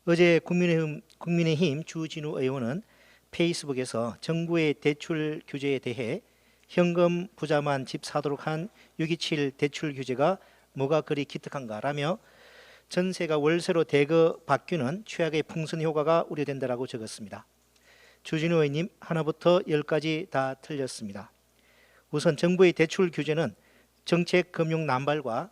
어제 국민의힘 주진우 의원은 페이스북에서 정부의 대출 규제에 대해 현금 부자만 집 사도록 한 627 대출 규제가 뭐가 그리 기특한가라며 전세가 월세로 대거 바뀌는 최악의 풍선 효과가 우려된다라고 적었습니다. 주진우 의원님 하나부터 10까지 다 틀렸습니다. 우선 정부의 대출 규제는 정책 금융 남발과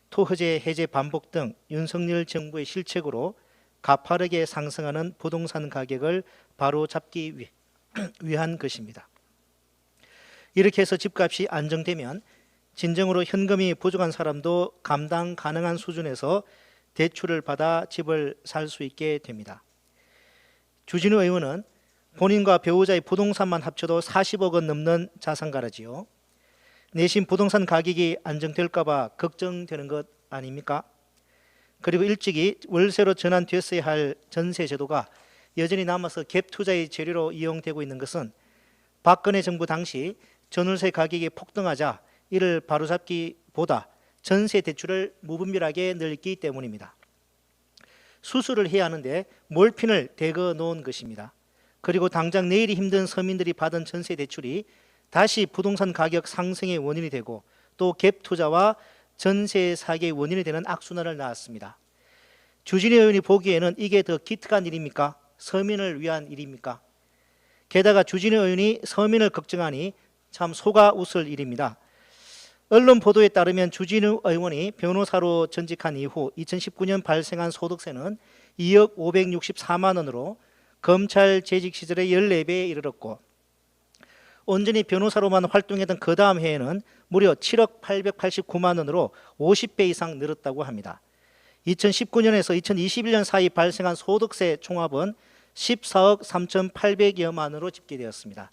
토허제 해제 반복 등 윤석열 정부의 실책으로 가파르게 상승하는 부동산 가격을 바로잡기 위한 것입니다. 이렇게 해서 집값이 안정되면 진정으로 현금이 부족한 사람도 감당 가능한 수준에서 대출을 받아 집을 살 수 있게 됩니다. 주진우 의원은 본인과 배우자의 부동산만 합쳐도 40억 원 넘는 자산가라지요. 내심 부동산 가격이 안정될까 봐 걱정되는 것 아닙니까? 그리고 일찍이 월세로 전환됐어야 할 전세 제도가 여전히 남아서 갭 투자의 재료로 이용되고 있는 것은 박근혜 정부 당시 전월세 가격이 폭등하자 이를 바로잡기보다 전세 대출을 무분별하게 늘기 때문입니다. 수술을 해야 하는데 몰핀을 대거 놓은 것입니다. 그리고 당장 내일이 힘든 서민들이 받은 전세 대출이 다시 부동산 가격 상승의 원인이 되고 또 갭 투자와 전세 사기의 원인이 되는 악순환을 낳았습니다. 주진우 의원이 보기에는 이게 더 기특한 일입니까? 서민을 위한 일입니까? 게다가 주진우 의원이 서민을 걱정하니 참 속아 웃을 일입니다. 언론 보도에 따르면 주진우 의원이 변호사로 전직한 이후 2019년 발생한 소득세는 2억 564만 원으로 검찰 재직 시절의 14배에 이르렀고 온전히 변호사로만 활동했던 그 다음 해에는 무려 7억 889만 원으로 50배 이상 늘었다고 합니다. 2019년에서 2021년 사이 발생한 소득세 총합은 14억 3,800여만 원으로 집계되었습니다.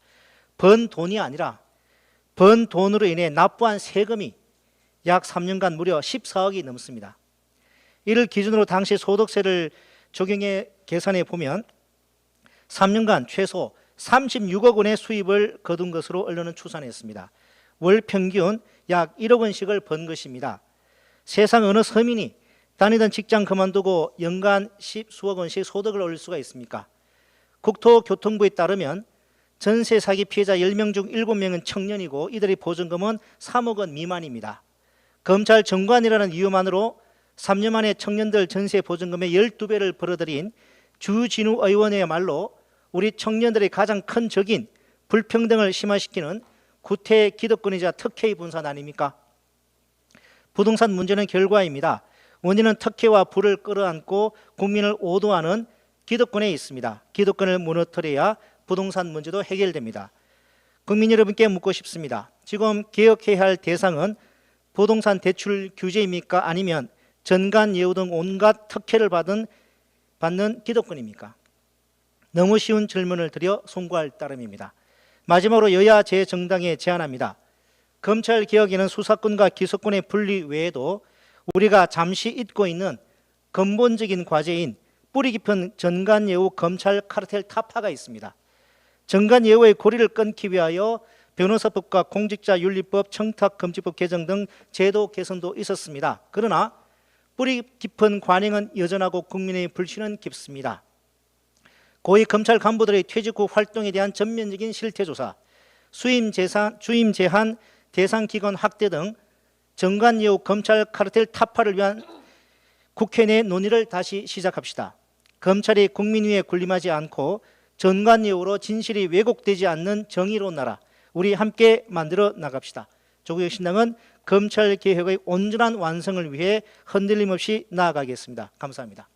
번 돈이 아니라 번 돈으로 인해 납부한 세금이 약 3년간 무려 14억이 넘습니다. 이를 기준으로 당시 소득세를 적용해 계산해 보면 3년간 최소 36억 원의 수입을 거둔 것으로 언론은 추산했습니다. 월 평균 약 1억 원씩을 번 것입니다. 세상 어느 서민이 다니던 직장 그만두고 연간 수억 원씩 소득을 올릴 수가 있습니까? 국토교통부에 따르면 전세 사기 피해자 10명 중 7명은 청년이고 이들의 보증금은 3억 원 미만입니다. 검찰 정관이라는 이유만으로 3년 만에 청년들 전세 보증금의 12배를 벌어들인 주진우 의원이야말로 우리 청년들의 가장 큰 적인 불평등을 심화시키는 구태 기득권이자 특혜의 분산 아닙니까? 부동산 문제는 결과입니다. 원인은 특혜와 부를 끌어안고 국민을 오도하는 기득권에 있습니다. 기득권을 무너뜨려야 부동산 문제도 해결됩니다. 국민 여러분께 묻고 싶습니다. 지금 개혁해야 할 대상은 부동산 대출 규제입니까? 아니면 전관 예우 등 온갖 특혜를 받는 기득권입니까? 너무 쉬운 질문을 드려 송구할 따름입니다. 마지막으로 여야 제 정당에 제안합니다. 검찰개혁에는 수사권과 기소권의 분리 외에도 우리가 잠시 잊고 있는 근본적인 과제인 뿌리 깊은 전관예우 검찰 카르텔 타파가 있습니다. 전관예우의 고리를 끊기 위하여 변호사법과 공직자윤리법, 청탁금지법 개정 등 제도 개선도 있었습니다. 그러나 뿌리 깊은 관행은 여전하고 국민의 불신은 깊습니다. 고위 검찰 간부들의 퇴직 후 활동에 대한 전면적인 실태조사, 주임 제한 대상 기관 확대 등 전관예우 검찰 카르텔 타파를 위한 국회 내 논의를 다시 시작합시다. 검찰이 국민 위에 군림하지 않고 전관예우로 진실이 왜곡되지 않는 정의로운 나라, 우리 함께 만들어 나갑시다. 조국혁신당은 검찰개혁의 온전한 완성을 위해 흔들림 없이 나아가겠습니다. 감사합니다.